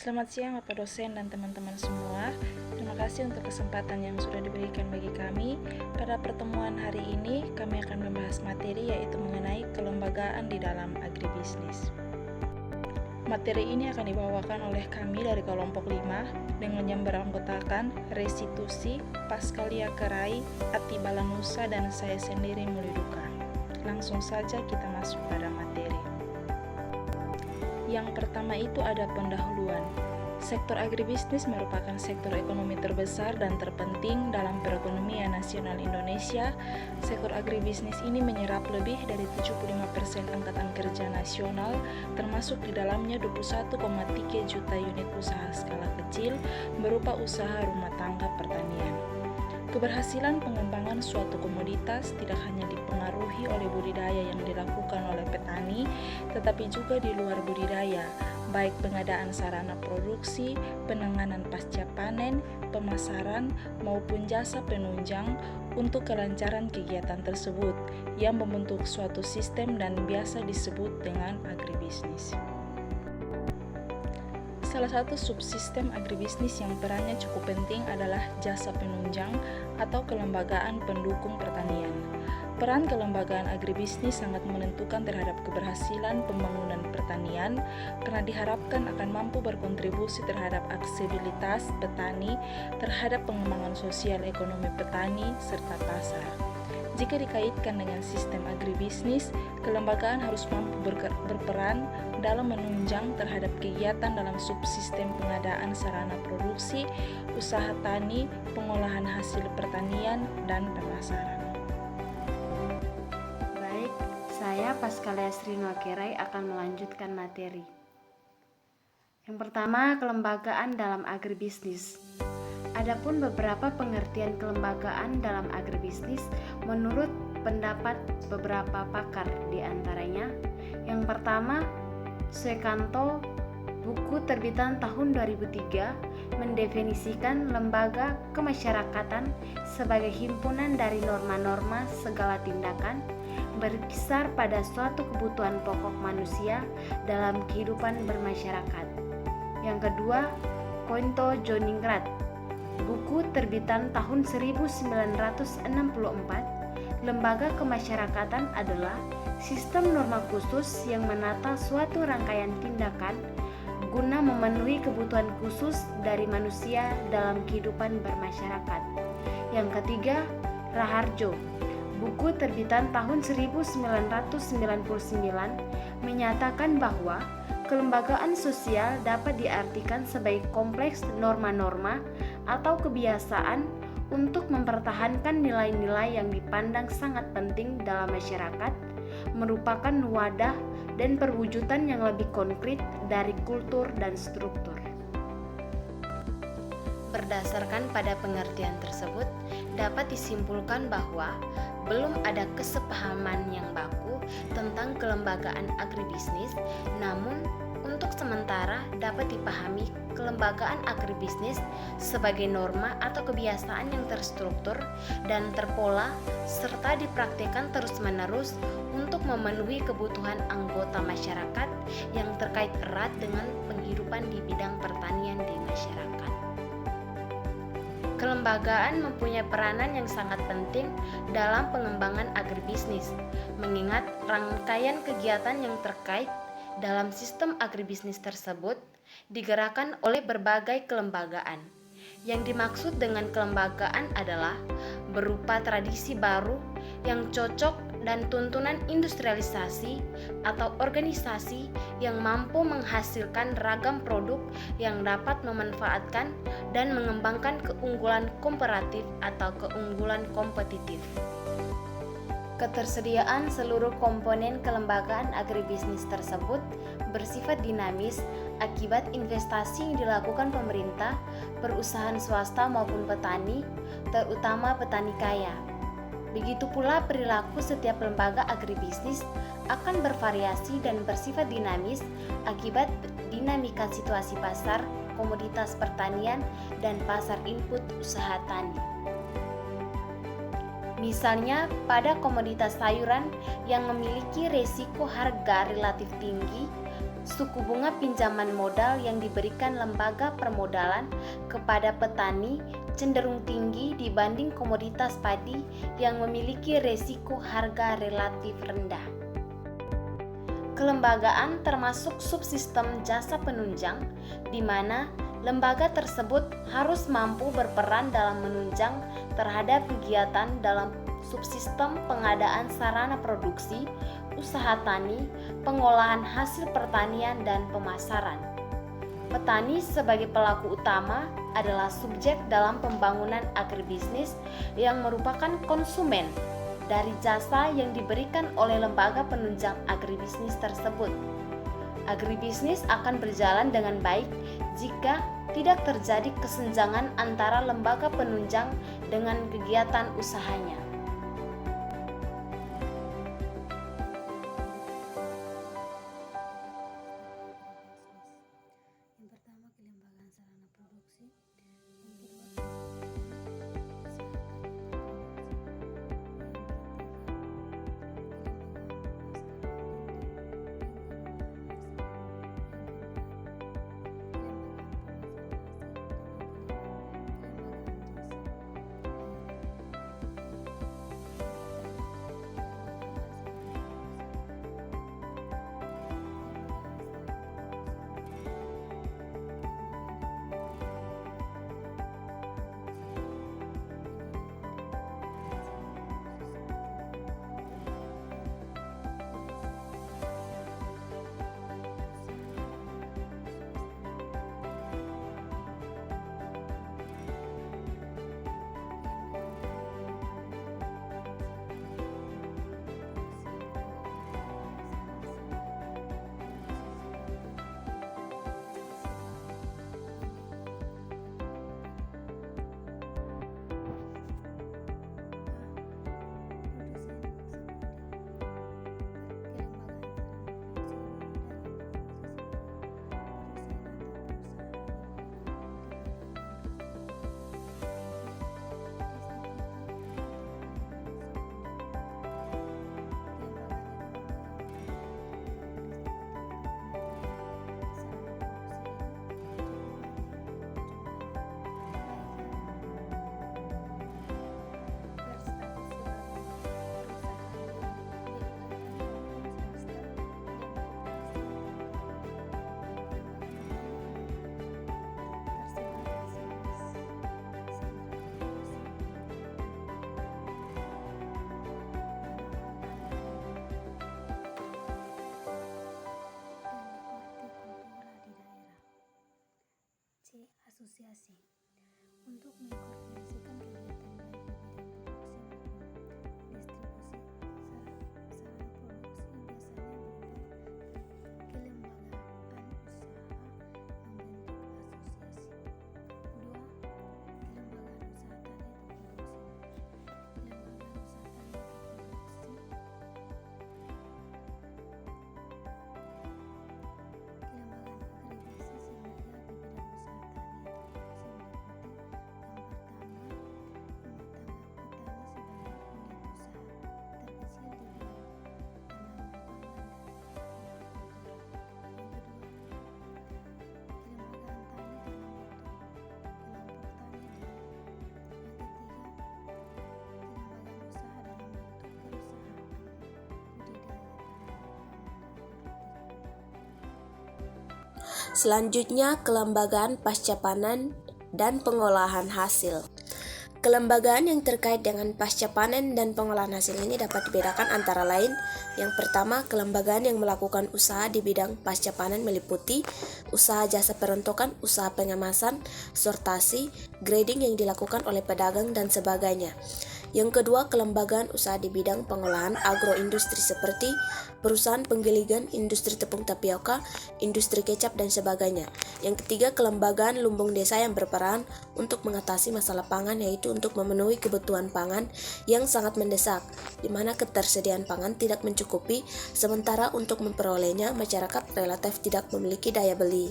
Selamat siang Bapak dosen dan teman-teman semua. Terima kasih untuk kesempatan yang sudah diberikan bagi kami. Pada pertemuan hari ini, kami akan membahas materi yaitu mengenai kelembagaan di dalam agribisnis. Materi ini akan dibawakan oleh kami dari kelompok 5 dengan yang beranggotakan Restitusi, Paskalia Kerai, Ati Balanusa, dan saya sendiri Muliduka. Langsung saja kita masuk pada materi. Yang pertama itu ada pendahuluan. Sektor agribisnis merupakan sektor ekonomi terbesar dan terpenting dalam perekonomian nasional Indonesia. Sektor agribisnis ini menyerap lebih dari 75% angkatan kerja nasional, termasuk di dalamnya 21,3 juta unit usaha skala kecil berupa usaha rumah tangga pertanian. Keberhasilan pengembangan suatu komoditas tidak hanya dipengaruhi oleh budidaya yang dilakukan oleh petani, tetapi juga di luar budidaya, baik pengadaan sarana produksi, penanganan pasca panen, pemasaran, maupun jasa penunjang untuk kelancaran kegiatan tersebut, yang membentuk suatu sistem dan biasa disebut dengan agribisnis. Salah satu subsistem agribisnis yang perannya cukup penting adalah jasa penunjang atau kelembagaan pendukung pertanian. Peran kelembagaan agribisnis sangat menentukan terhadap keberhasilan pembangunan pertanian karena diharapkan akan mampu berkontribusi terhadap aksesibilitas petani terhadap pengembangan sosial ekonomi petani serta pasar. Jika dikaitkan dengan sistem agribisnis, kelembagaan harus mampu berperan dalam menunjang terhadap kegiatan dalam subsistem pengadaan sarana produksi, usaha tani, pengolahan hasil pertanian, dan pemasaran. Baik, saya Paskalia Kerai akan melanjutkan materi. Yang pertama, kelembagaan dalam agribisnis. Adapun beberapa pengertian kelembagaan dalam agribisnis menurut pendapat beberapa pakar, di antaranya yang pertama, Suekanto, buku terbitan tahun 2003, mendefinisikan lembaga kemasyarakatan sebagai himpunan dari norma-norma segala tindakan berkisar pada suatu kebutuhan pokok manusia dalam kehidupan bermasyarakat. Yang kedua, Kointo Joningrat, buku terbitan tahun 1964, lembaga kemasyarakatan adalah sistem norma khusus yang menata suatu rangkaian tindakan guna memenuhi kebutuhan khusus dari manusia dalam kehidupan bermasyarakat. Yang ketiga, Raharjo, buku terbitan tahun 1999, menyatakan bahwa kelembagaan sosial dapat diartikan sebagai kompleks norma-norma atau kebiasaan untuk mempertahankan nilai-nilai yang dipandang sangat penting dalam masyarakat, merupakan wadah dan perwujudan yang lebih konkret dari kultur dan struktur. Berdasarkan pada pengertian tersebut, dapat disimpulkan bahwa belum ada kesepahaman yang baku tentang kelembagaan agribisnis, namun untuk sementara dapat dipahami kelembagaan agribisnis sebagai norma atau kebiasaan yang terstruktur dan terpola serta dipraktikkan terus-menerus untuk memenuhi kebutuhan anggota masyarakat yang terkait erat dengan penghidupan di bidang pertanian di masyarakat. Kelembagaan mempunyai peranan yang sangat penting dalam pengembangan agribisnis, mengingat rangkaian kegiatan yang terkait dalam sistem agribisnis tersebut digerakkan oleh berbagai kelembagaan. Yang dimaksud dengan kelembagaan adalah berupa tradisi baru yang cocok dan tuntunan industrialisasi atau organisasi yang mampu menghasilkan ragam produk yang dapat memanfaatkan dan mengembangkan keunggulan komparatif atau keunggulan kompetitif. Ketersediaan seluruh komponen kelembagaan agribisnis tersebut bersifat dinamis akibat investasi yang dilakukan pemerintah, perusahaan swasta maupun petani, terutama petani kaya. Begitu pula perilaku setiap lembaga agribisnis akan bervariasi dan bersifat dinamis akibat dinamika situasi pasar, komoditas pertanian, dan pasar input usaha tani. Misalnya pada komoditas sayuran yang memiliki resiko harga relatif tinggi, suku bunga pinjaman modal yang diberikan lembaga permodalan kepada petani cenderung tinggi dibanding komoditas padi yang memiliki resiko harga relatif rendah. Kelembagaan termasuk subsistem jasa penunjang, di mana lembaga tersebut harus mampu berperan dalam menunjang terhadap kegiatan dalam subsistem pengadaan sarana produksi, usaha tani, pengolahan hasil pertanian, dan pemasaran. Petani sebagai pelaku utama adalah subjek dalam pembangunan agribisnis yang merupakan konsumen dari jasa yang diberikan oleh lembaga penunjang agribisnis tersebut. Agribisnis akan berjalan dengan baik jika tidak terjadi kesenjangan antara lembaga penunjang dengan kegiatan usahanya. Yang pertama, kelembagaan sarana produksi. Asosiasi untuk mengkoordinasikan kegiatan baik di bidang produksi maupun distribusi sarana produksi biasanya berupa kelembagaan usaha membentuk asosiasi. 2. Kelembagaan usaha tani atau produksi. Kelembagaan usaha tani atau produksi kelembagaan agribisnis yang bergerak di bidang usaha tani atau Selanjutnya, kelembagaan pasca panen dan pengolahan hasil. Kelembagaan yang terkait dengan pasca panen dan pengolahan hasil ini dapat dibedakan antara lain. Yang pertama, kelembagaan yang melakukan usaha di bidang pasca panen meliputi usaha jasa perontokan, usaha pengemasan, sortasi, grading yang dilakukan oleh pedagang dan sebagainya. Yang kedua, kelembagaan usaha di bidang pengolahan agroindustri seperti perusahaan penggeligan, industri tepung tapioka, industri kecap, dan sebagainya. Yang ketiga, kelembagaan lumbung desa yang berperan untuk mengatasi masalah pangan, yaitu untuk memenuhi kebutuhan pangan yang sangat mendesak, di mana ketersediaan pangan tidak mencukupi, sementara untuk memperolehnya masyarakat relatif tidak memiliki daya beli.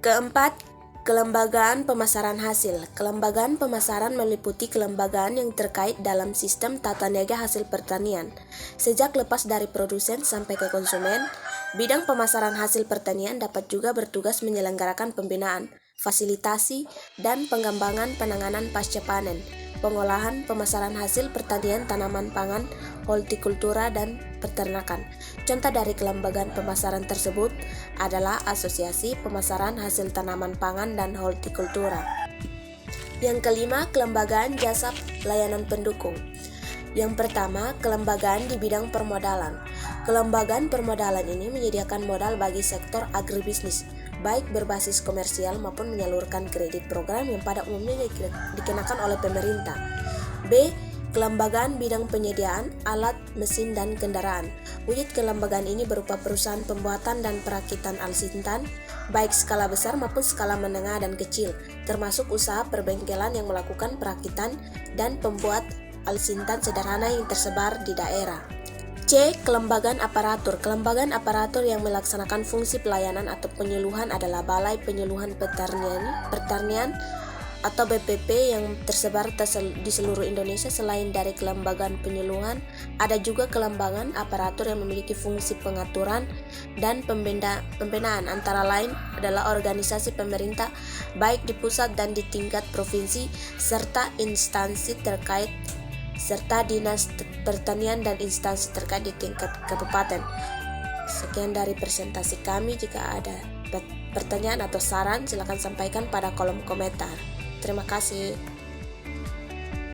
Keempat, kelembagaan pemasaran hasil. Kelembagaan pemasaran meliputi kelembagaan yang terkait dalam sistem tata niaga hasil pertanian, sejak lepas dari produsen sampai ke konsumen, Bidang pemasaran hasil pertanian dapat juga bertugas menyelenggarakan pembinaan, fasilitasi, dan pengembangan penanganan pasca panen, pengolahan pemasaran hasil pertanian tanaman pangan, hortikultura, dan peternakan. Contoh dari kelembagaan pemasaran tersebut adalah Asosiasi Pemasaran Hasil Tanaman Pangan dan Hortikultura. Yang kelima, kelembagaan jasa layanan pendukung. Yang pertama, kelembagaan di bidang permodalan. Kelembagaan permodalan ini menyediakan modal bagi sektor agribisnis, baik berbasis komersial maupun menyalurkan kredit program yang pada umumnya dikenakan oleh pemerintah. B. Kelembagaan bidang penyediaan alat, mesin, dan kendaraan. Wujud kelembagaan ini berupa perusahaan pembuatan dan perakitan alsintan, baik skala besar maupun skala menengah dan kecil, termasuk usaha perbengkelan yang melakukan perakitan dan pembuat alsintan sederhana yang tersebar di daerah. C. Kelembagaan aparatur. Kelembagaan aparatur yang melaksanakan fungsi pelayanan atau penyuluhan adalah Balai Penyuluhan Pertanian atau BPP yang tersebar di seluruh Indonesia. Selain dari kelembagaan penyuluhan, ada juga kelembagaan aparatur yang memiliki fungsi pengaturan dan pembinaan, antara lain adalah organisasi pemerintah baik di pusat dan di tingkat provinsi, serta instansi terkait serta dinas pertanian dan instansi terkait di tingkat kabupaten. Sekian dari presentasi kami. Jika ada pertanyaan atau saran, silakan sampaikan pada kolom komentar. Terima kasih.